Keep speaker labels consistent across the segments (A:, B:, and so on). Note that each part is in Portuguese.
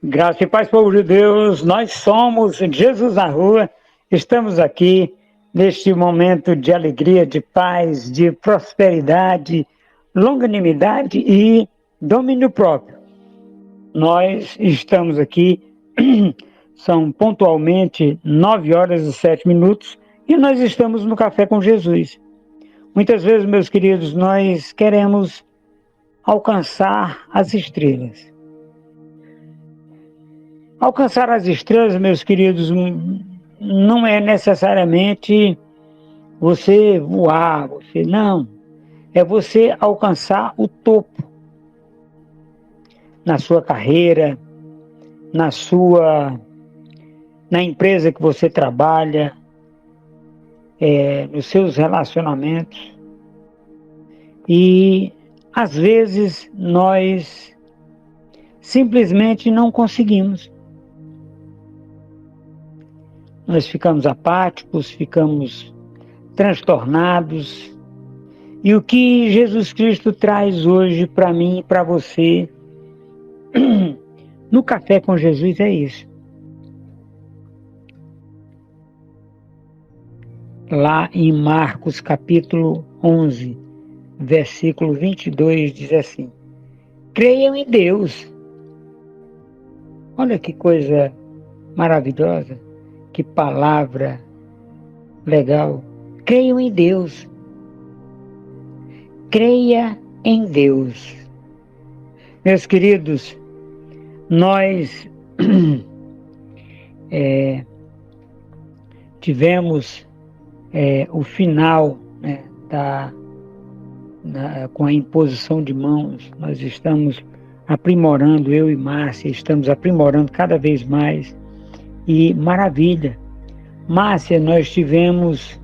A: Graça e paz, povo de Deus, nós somos Jesus na Rua, estamos aqui neste momento de alegria, de paz, de prosperidade, longanimidade e domínio próprio. Nós estamos aqui, são pontualmente 9h07 e nós estamos no Café com Jesus. Muitas vezes, meus queridos, nós queremos alcançar as estrelas. Alcançar as estrelas, meus queridos, não é necessariamente você voar, não. É você alcançar o topo na sua carreira, na empresa que você trabalha, nos seus relacionamentos. E às vezes nós simplesmente não conseguimos. Nós ficamos apáticos, ficamos transtornados. E o que Jesus Cristo traz hoje para mim e para você no Café com Jesus é isso. Lá em Marcos capítulo 11, versículo 22, diz assim: creiam em Deus. Olha que coisa maravilhosa, que palavra legal. Creiam em Deus. Creia em Deus. Meus queridos, nós tivemos o final, né, com a imposição de mãos. Nós estamos aprimorando, eu e Márcia, estamos aprimorando cada vez mais. E maravilha. Márcia, nós tivemos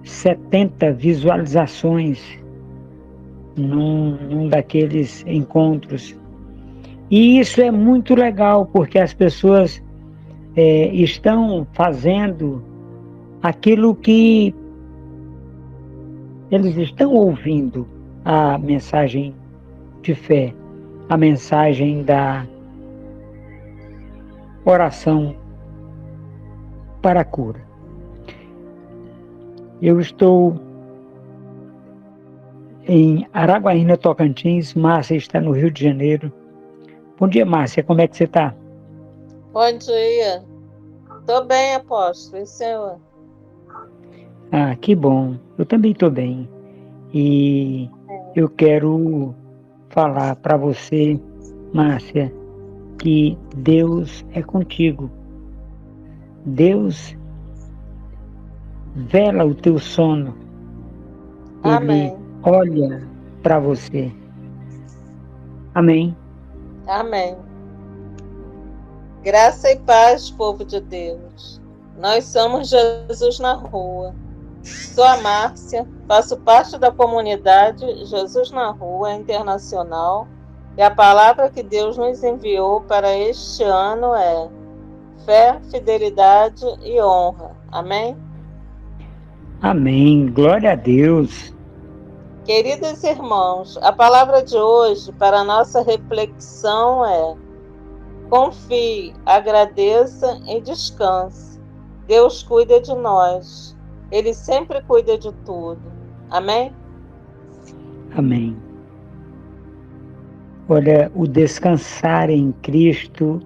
A: 70 visualizações num daqueles encontros. E isso é muito legal, porque as pessoas estão fazendo aquilo que eles estão ouvindo, a mensagem de fé, a mensagem da oração para a cura. Eu estou em Araguaína, Tocantins. Márcia está no Rio de Janeiro. Bom dia, Márcia, como é que você está?
B: Bom dia. Estou bem, apóstolo. E o senhor?
A: Ah, que bom. Eu também estou bem. E eu quero falar para você, Márcia, que Deus é contigo. Deus vela o teu sono.
B: Amém.
A: Ele olha para você. Amém.
B: Amém. Graça e paz, povo de Deus. Nós somos Jesus na Rua. Sou a Márcia, faço parte da comunidade Jesus na Rua Internacional e a palavra que Deus nos enviou para este ano é fé, fidelidade e honra. Amém?
A: Amém. Glória a Deus.
B: Queridos irmãos, a palavra de hoje para a nossa reflexão é: confie, agradeça e descanse. Deus cuida de nós. Ele sempre cuida de tudo. Amém?
A: Amém. Olha, o descansar em Cristo,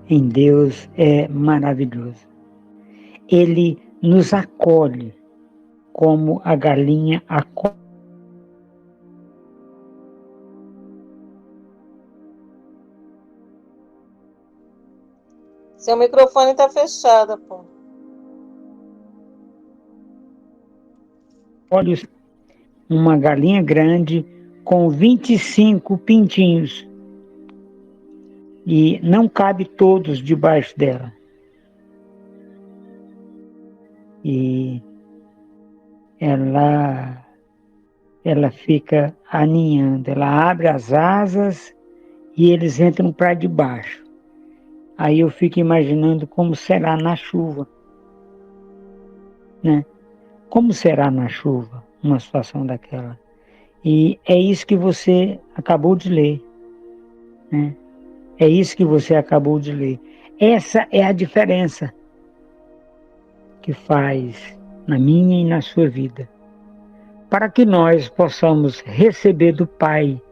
A: em Deus, é maravilhoso. Ele nos acolhe como a galinha acolhe.
B: Seu microfone está fechado, pô.
A: Olha, uma galinha grande com 25 pintinhos. E não cabe todos debaixo dela. E ela fica aninhando, ela abre as asas e eles entram para debaixo. Aí eu fico imaginando como será na chuva, né? Como será na chuva uma situação daquela? E é isso que você acabou de ler. né? É isso que você acabou de ler. Essa é a diferença que faz na minha e na sua vida, para que nós possamos receber do Pai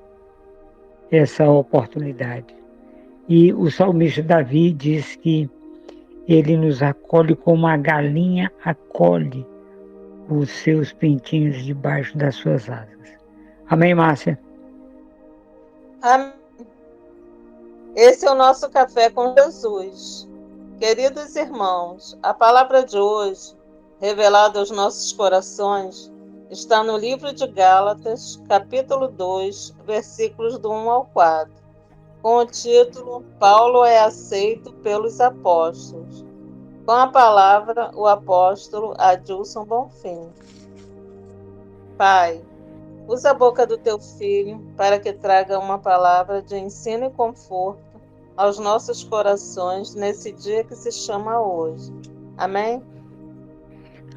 A: essa oportunidade. E o salmista Davi diz que ele nos acolhe como a galinha acolhe os seus pintinhos debaixo das suas asas. Amém, Márcia?
B: Amém. Esse é o nosso Café com Jesus. Queridos irmãos, a palavra de hoje, revelada aos nossos corações, está no livro de Gálatas, capítulo 2, versículos do 1 ao 4, com o título Paulo é aceito pelos apóstolos. Com a palavra, o apóstolo Adilson Bonfim. Pai, usa a boca do teu filho para que traga uma palavra de ensino e conforto aos nossos corações nesse dia que se chama hoje. Amém?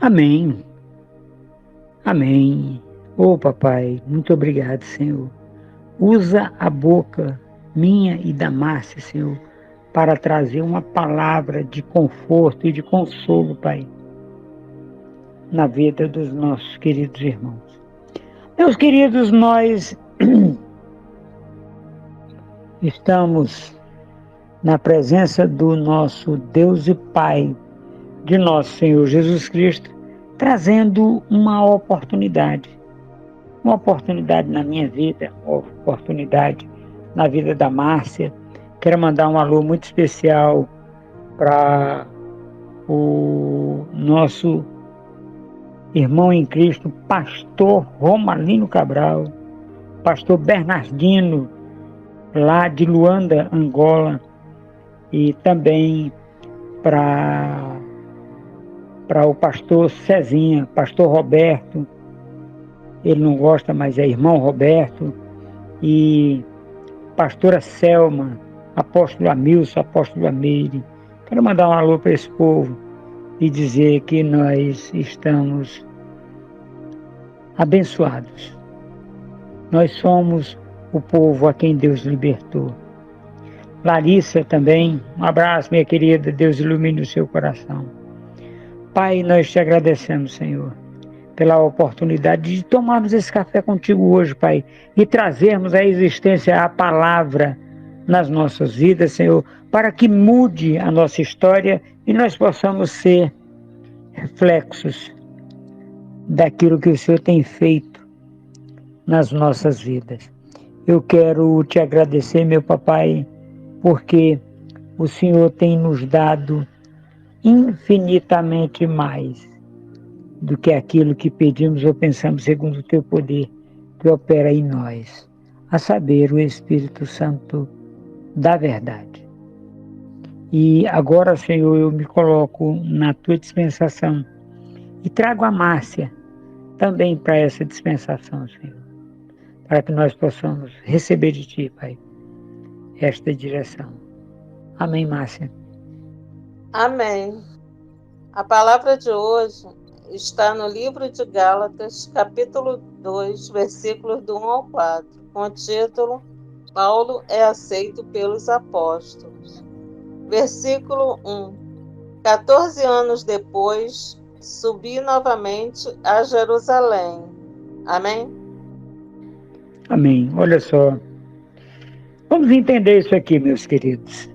A: Amém. Amém. Ô papai, muito obrigado, Senhor. Usa a boca minha e da Márcia, Senhor, para trazer uma palavra de conforto e de consolo, Pai, na vida dos nossos queridos irmãos. Meus queridos, nós estamos na presença do nosso Deus e Pai, de nosso Senhor Jesus Cristo, trazendo uma oportunidade na minha vida, uma oportunidade na vida da Márcia. Quero mandar um alô muito especial para o nosso irmão em Cristo, pastor Romalino Cabral, pastor Bernardino, lá de Luanda, Angola, e também para o pastor Cezinha, pastor Roberto, ele não gosta, mas é irmão Roberto, e pastora Selma, apóstolo Amilson, apóstolo Ameire. Quero mandar um alô para esse povo e dizer que nós estamos abençoados. Nós somos o povo a quem Deus libertou. Larissa também, um abraço, minha querida, Deus ilumine o seu coração. Pai, nós te agradecemos, Senhor, pela oportunidade de tomarmos esse café contigo hoje, Pai, e trazermos à existência a palavra nas nossas vidas, Senhor, para que mude a nossa história e nós possamos ser reflexos daquilo que o Senhor tem feito nas nossas vidas. Eu quero te agradecer, meu papai, porque o Senhor tem nos dado infinitamente mais do que aquilo que pedimos ou pensamos, segundo o teu poder que opera em nós, a saber, o Espírito Santo da verdade. E agora, Senhor, eu me coloco na tua dispensação e trago a Márcia também para essa dispensação, Senhor, para que nós possamos receber de ti, Pai, esta direção. Amém, Márcia?
B: Amém. A palavra de hoje está no livro de Gálatas, capítulo 2, versículos do 1 ao 4, com o título Paulo é aceito pelos apóstolos. Versículo 1. 14 anos depois, subi novamente a Jerusalém. Amém?
A: Amém. Olha só. Vamos entender isso aqui, meus queridos.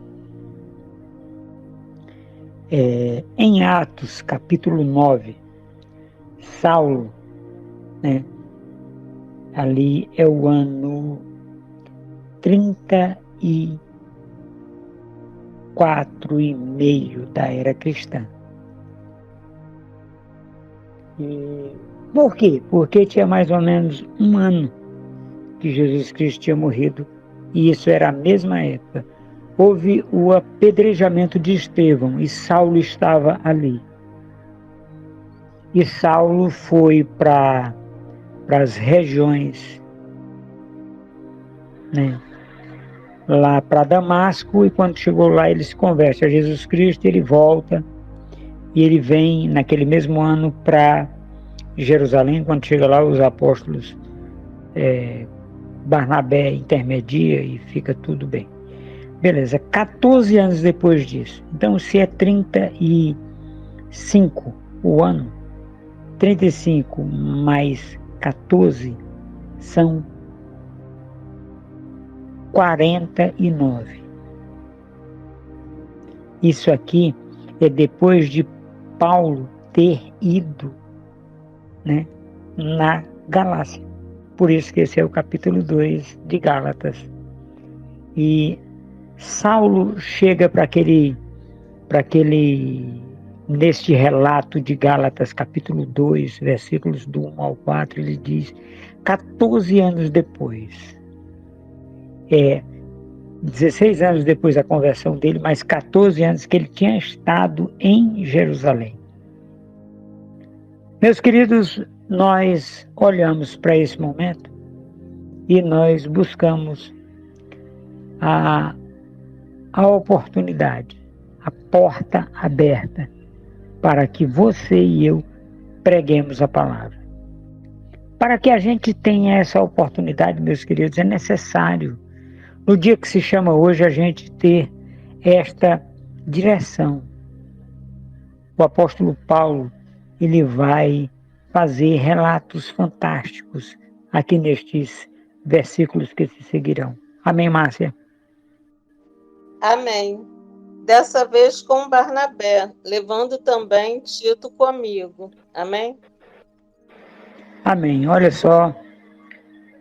A: Em Atos, capítulo 9, Saulo, né, ali é o ano 34 e meio da era cristã. E por quê? Porque tinha mais ou menos um ano que Jesus Cristo tinha morrido, e isso era a mesma época. Houve o apedrejamento de Estevão e Saulo estava ali. E Saulo foi para as regiões, né, lá para Damasco, e quando chegou lá ele se converte a Jesus Cristo, ele volta e ele vem naquele mesmo ano para Jerusalém. Quando chega lá, os apóstolos Barnabé intermedia e fica tudo bem. Beleza, 14 anos depois disso. Então, se é 35 o ano, 35 mais 14 são 49. Isso aqui é depois de Paulo ter ido, né, na Galácia. Por isso que esse é o capítulo 2 de Gálatas. E Saulo chega para neste relato de Gálatas, capítulo 2, versículos do 1 ao 4, ele diz, 14 anos depois, 16 anos depois da conversão dele, mais 14 anos que ele tinha estado em Jerusalém. Meus queridos, nós olhamos para esse momento e nós buscamos a oportunidade, a porta aberta para que você e eu preguemos a palavra. Para que a gente tenha essa oportunidade, meus queridos, é necessário, no dia que se chama hoje, a gente ter esta direção. O apóstolo Paulo, ele vai fazer relatos fantásticos aqui nestes versículos que se seguirão. Amém, Márcia?
B: Amém. Dessa vez com Barnabé, levando também Tito comigo. Amém?
A: Amém. Olha só,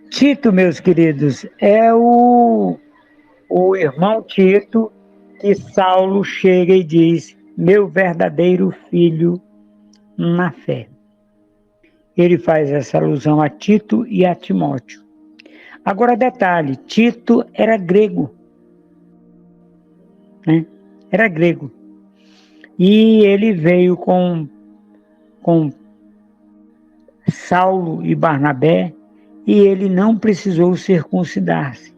A: Tito, meus queridos, é o irmão Tito que Saulo chega e diz, meu verdadeiro filho na fé. Ele faz essa alusão a Tito e a Timóteo. Agora, detalhe, Tito era grego, né? Era grego. E ele veio com Saulo e Barnabé e ele não precisou circuncidar-se. O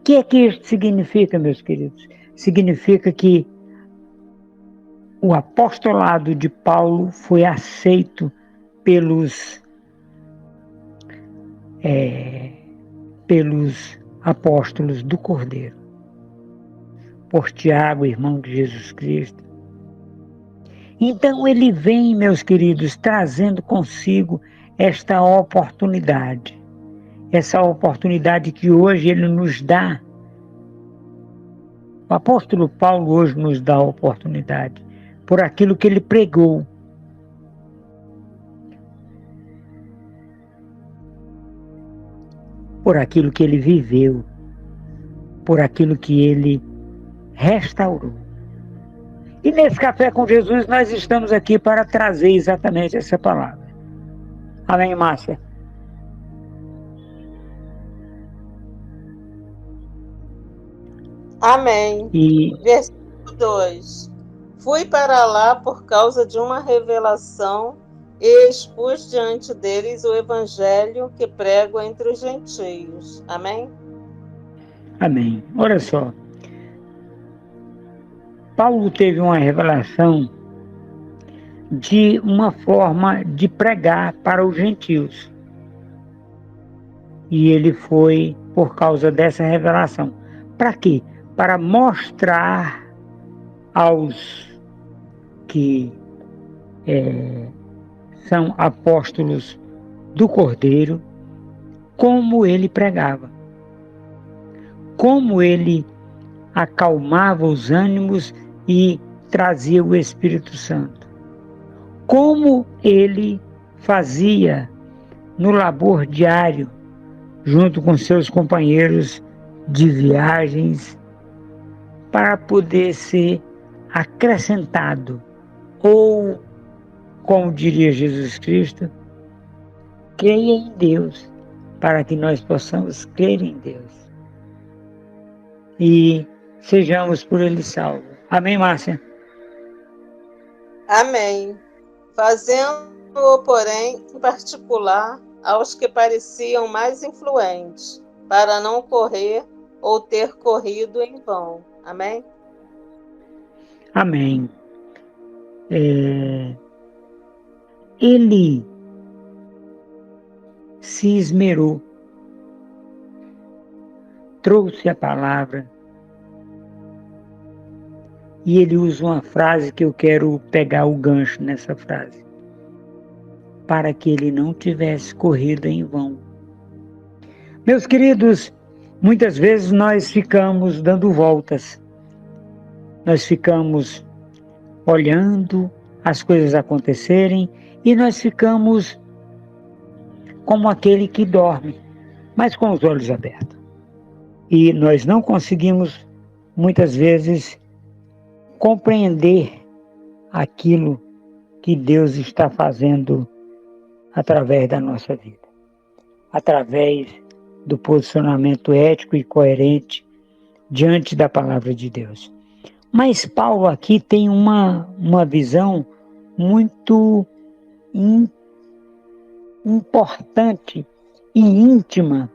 A: que é que isso significa, meus queridos? Significa que o apostolado de Paulo foi aceito pelos apóstolos do Cordeiro, por Tiago, irmão de Jesus Cristo. Então ele vem, meus queridos, trazendo consigo esta oportunidade, essa oportunidade que hoje ele nos dá. O apóstolo Paulo hoje nos dá a oportunidade por aquilo que ele pregou. Por aquilo que ele viveu, por aquilo que ele restaurou. E nesse Café com Jesus nós estamos aqui para trazer exatamente essa palavra. Amém, Márcia?
B: Amém. Versículo 2. Fui para lá por causa de uma revelação e expus diante deles o evangelho que prego entre os gentios. Amém?
A: Amém. Olha só. Paulo teve uma revelação de uma forma de pregar para os gentios. E ele foi por causa dessa revelação. Para quê? Para mostrar aos que são apóstolos do Cordeiro como ele pregava. Como ele acalmava os ânimos e trazia o Espírito Santo. Como ele fazia no labor diário, junto com seus companheiros de viagens, para poder ser acrescentado, ou, como diria Jesus Cristo, creia em Deus, para que nós possamos crer em Deus. E sejamos por ele salvos. Amém, Márcia?
B: Amém. Fazendo-o, porém, em particular, aos que pareciam mais influentes, para não correr ou ter corrido em vão. Amém?
A: Amém. Ele se esmerou, trouxe a palavra, E ele usa uma frase que eu quero pegar o gancho nessa frase. Para que ele não tivesse corrido em vão. Meus queridos, muitas vezes nós ficamos dando voltas. Nós ficamos olhando as coisas acontecerem e nós ficamos como aquele que dorme, mas com os olhos abertos. E nós não conseguimos, muitas vezes, compreender aquilo que Deus está fazendo através da nossa vida, através do posicionamento ético e coerente diante da palavra de Deus. Mas Paulo aqui tem uma visão muito importante e íntima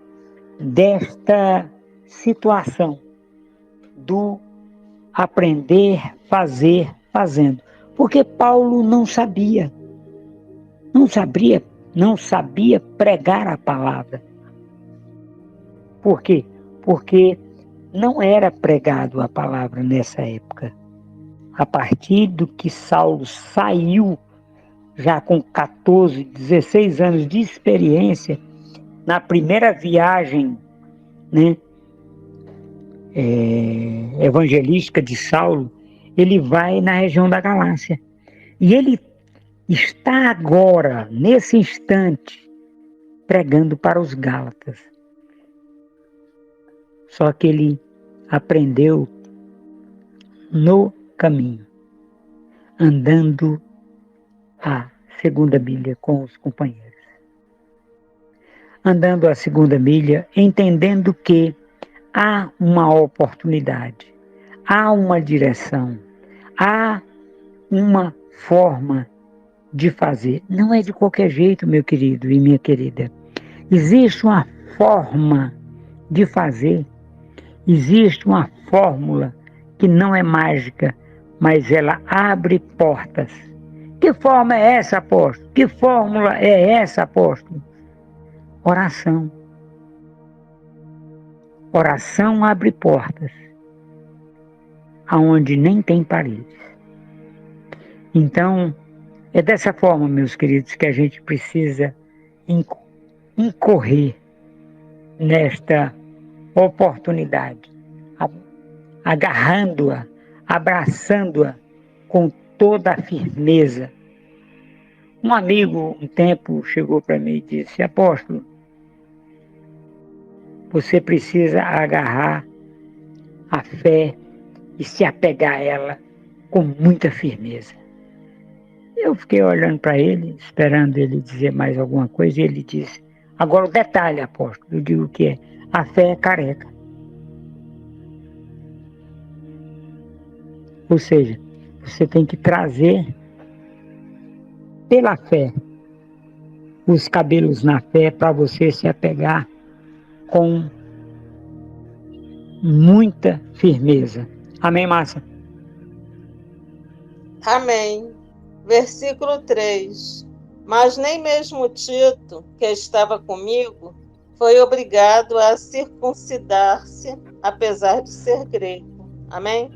A: desta situação do aprender, fazer, fazendo. Porque Paulo não sabia pregar a palavra. Por quê? Porque não era pregado a palavra nessa época. A partir do que Saulo saiu, já com 14, 16 anos de experiência, na primeira viagem, né, evangelística de Saulo, ele vai na região da Galácia. E ele está agora, nesse instante, pregando para os Gálatas. Só que ele aprendeu no caminho, andando a segunda milha com os companheiros. Andando a segunda milha, entendendo que há uma oportunidade, há uma direção, há uma forma de fazer. Não é de qualquer jeito, meu querido e minha querida. Existe uma forma de fazer. Existe uma fórmula que não é mágica, mas ela abre portas. Que forma é essa, apóstolo? Que fórmula é essa, apóstolo? Oração. Oração abre portas, aonde nem tem paredes. Então, é dessa forma, meus queridos, que a gente precisa incorrer nesta oportunidade, agarrando-a, abraçando-a com toda a firmeza. Um amigo, um tempo, chegou para mim e disse: apóstolo, você precisa agarrar a fé e se apegar a ela com muita firmeza. Eu fiquei olhando para ele, esperando ele dizer mais alguma coisa, e ele disse: agora o detalhe, apóstolo. Eu digo o que é? A fé é careca. Ou seja, você tem que trazer pela fé os cabelos na fé para você se apegar com muita firmeza. Amém, Márcia?
B: Amém. Versículo 3. Mas nem mesmo Tito, que estava comigo, foi obrigado a circuncidar-se, apesar de ser grego. Amém?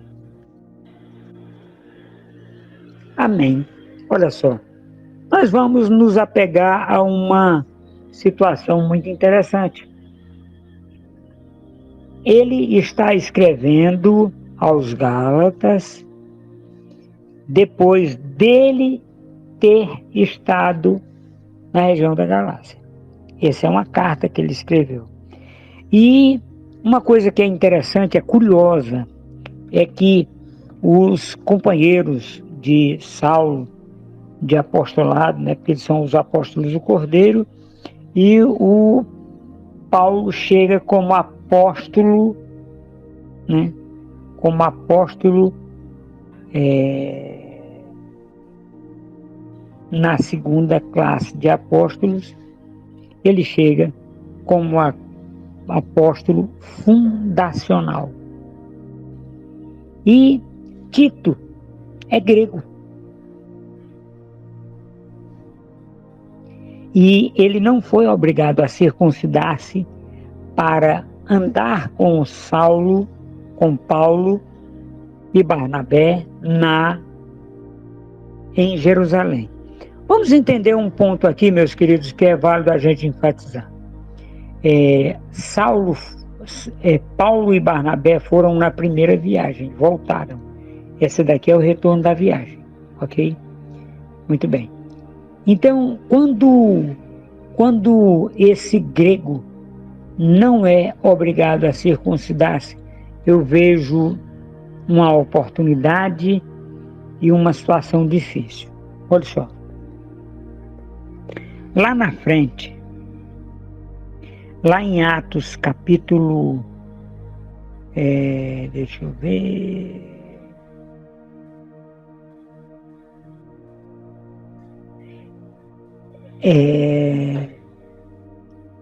A: Amém. Olha só, nós vamos nos apegar a uma situação muito interessante. Ele está escrevendo aos Gálatas depois dele ter estado na região da Galácia. Essa é uma carta que ele escreveu. E uma coisa que é interessante, é curiosa, é que os companheiros de Saulo, de apostolado, né, porque eles são os apóstolos do Cordeiro, e o Paulo chega como apóstolo, né, como apóstolo na segunda classe de apóstolos. Ele chega como apóstolo fundacional. E Tito é grego. E ele não foi obrigado a circuncidar-se para andar com Saulo, com Paulo, e Barnabé em Jerusalém. Vamos entender um ponto aqui, meus queridos, que é válido a gente enfatizar. Paulo e Barnabé foram na primeira viagem, voltaram. Esse daqui é o retorno da viagem, ok? Muito bem. Então, quando esse grego não é obrigado a circuncidar-se, eu vejo uma oportunidade e uma situação difícil. Olha só. Lá na frente, lá em Atos capítulo, deixa eu ver,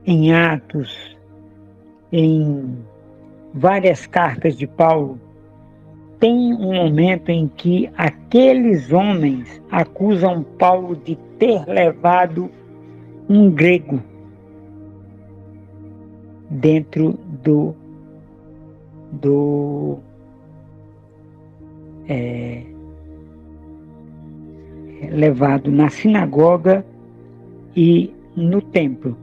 A: em Atos, em várias cartas de Paulo, tem um momento em que aqueles homens acusam Paulo de ter levado um grego dentro levado na sinagoga e no templo.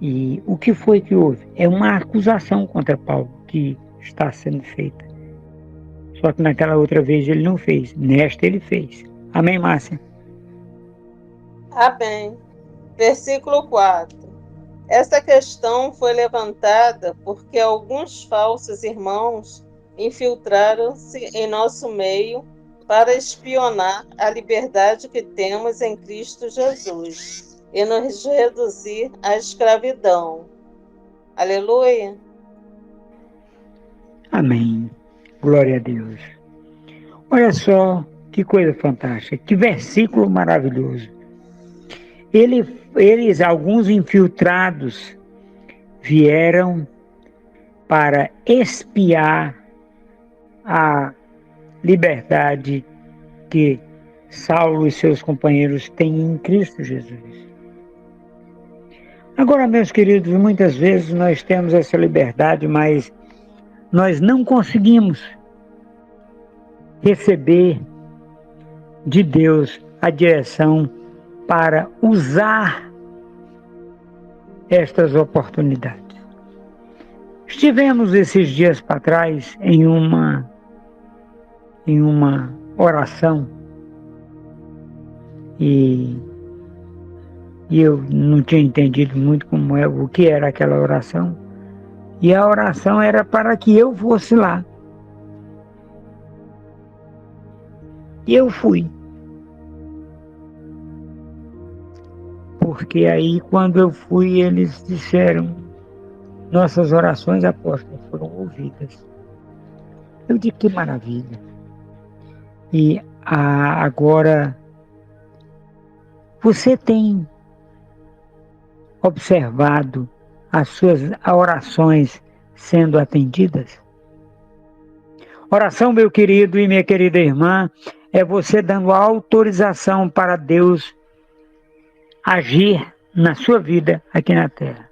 A: E o que foi que houve? É uma acusação contra Paulo que está sendo feita. Só que naquela outra vez ele não fez, nesta ele fez. Amém, Márcia?
B: Amém. Versículo 4. Essa questão foi levantada porque alguns falsos irmãos infiltraram-se em nosso meio para espionar a liberdade que temos em Cristo Jesus e nos reduzir à escravidão. Aleluia.
A: Amém. Glória a Deus. Olha só que coisa fantástica, que versículo maravilhoso. Eles, alguns infiltrados, vieram para espiar a liberdade que Saulo e seus companheiros têm em Cristo Jesus. Agora, meus queridos, muitas vezes nós temos essa liberdade, mas nós não conseguimos receber de Deus a direção para usar estas oportunidades. Estivemos esses dias para trás em uma oração e eu não tinha entendido muito o que era aquela oração, e a oração era para que eu fosse lá. E eu fui. Porque aí, quando eu fui, eles disseram: nossas orações, apóstolo, foram ouvidas. Eu digo: que maravilha. E agora, você tem observado as suas orações sendo atendidas? Oração, meu querido e minha querida irmã, é você dando autorização para Deus agir na sua vida aqui na Terra.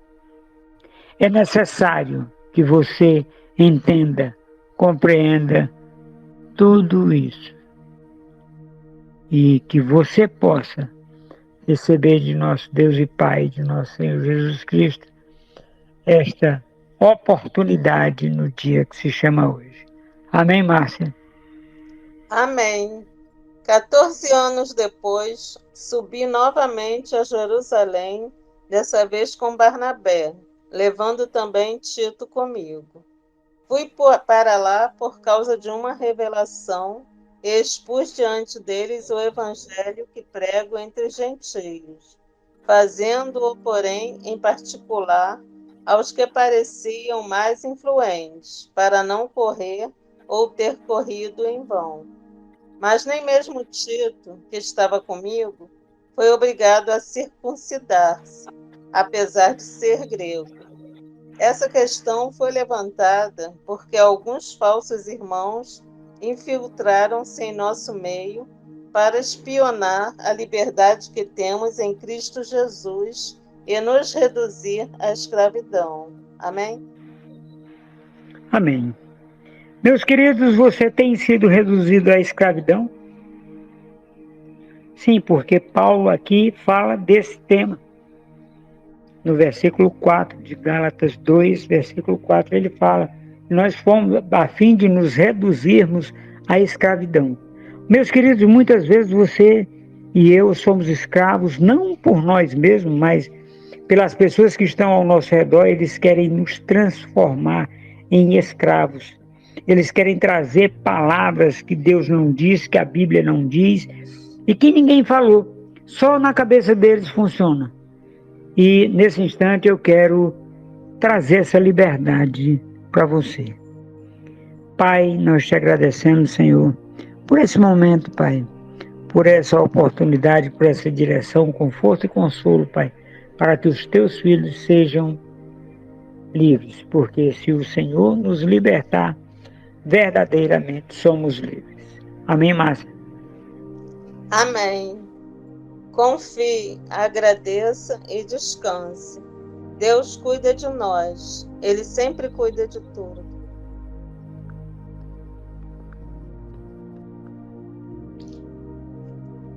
A: É necessário que você entenda, compreenda tudo isso e que você possa receber de nosso Deus e Pai, de nosso Senhor Jesus Cristo, esta oportunidade no dia que se chama hoje. Amém, Márcia?
B: Amém. 14 anos depois, subi novamente a Jerusalém, dessa vez com Barnabé, levando também Tito comigo. Fui para lá por causa de uma revelação e expus diante deles o evangelho que prego entre os gentios, fazendo-o, porém, em particular, aos que pareciam mais influentes, para não correr ou ter corrido em vão. Mas nem mesmo Tito, que estava comigo, foi obrigado a circuncidar-se, apesar de ser grego. Essa questão foi levantada porque alguns falsos irmãos infiltraram-se em nosso meio para espionar a liberdade que temos em Cristo Jesus e nos reduzir à escravidão. Amém?
A: Amém. Meus queridos, você tem sido reduzido à escravidão? Sim, porque Paulo aqui fala desse tema. No versículo 4 de Gálatas 2, versículo 4, ele fala: nós fomos a fim de nos reduzirmos à escravidão. Meus queridos, muitas vezes você e eu somos escravos, não por nós mesmos, mas pelas pessoas que estão ao nosso redor. Eles querem nos transformar em escravos. Eles querem trazer palavras que Deus não diz, que a Bíblia não diz, e que ninguém falou. Só na cabeça deles funciona. E nesse instante eu quero trazer essa liberdade para você. Pai, nós te agradecemos, Senhor, por esse momento, Pai, por essa oportunidade, por essa direção, conforto e consolo, Pai, para que os teus filhos sejam livres, porque se o Senhor nos libertar, verdadeiramente somos livres. Amém, Márcia?
B: Amém. Confie, agradeça e descanse. Deus cuida de nós. Ele sempre cuida de tudo.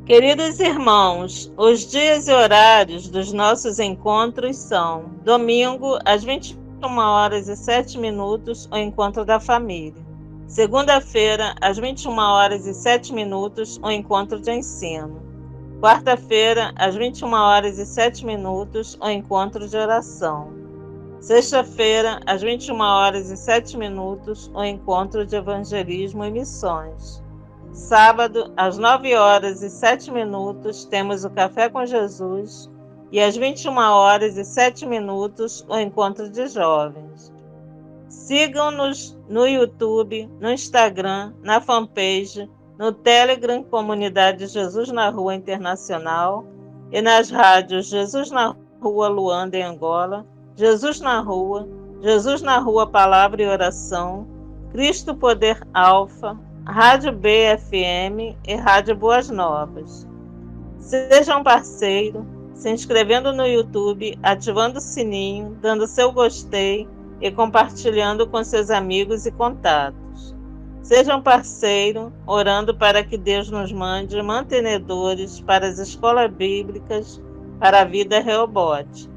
B: Queridos irmãos, os dias e horários dos nossos encontros são: domingo, às 21h07, o encontro da família. Segunda-feira, às 21h07, o encontro de ensino. Quarta-feira, às 21h07, o encontro de oração. Sexta-feira, às 21h07, o encontro de evangelismo e missões. Sábado, às 9h07, temos o Café com Jesus e às 21h07, o encontro de jovens. Sigam-nos no YouTube, no Instagram, na fanpage, no Telegram Comunidade Jesus na Rua Internacional e nas rádios Jesus na Rua Luanda em Angola, Jesus na Rua Palavra e Oração, Cristo Poder Alfa, Rádio BFM e Rádio Boas Novas. Seja um parceiro, se inscrevendo no YouTube, ativando o sininho, dando seu gostei e compartilhando com seus amigos e contatos. Seja um parceiro, orando para que Deus nos mande mantenedores para as escolas bíblicas, para a vida Rehobote.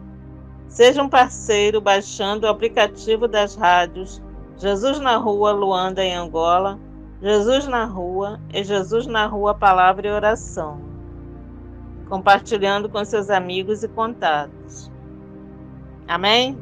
B: Seja um parceiro baixando o aplicativo das rádios Jesus na Rua Luanda em Angola, Jesus na Rua e Jesus na Rua Palavra e Oração, compartilhando com seus amigos e contatos. Amém?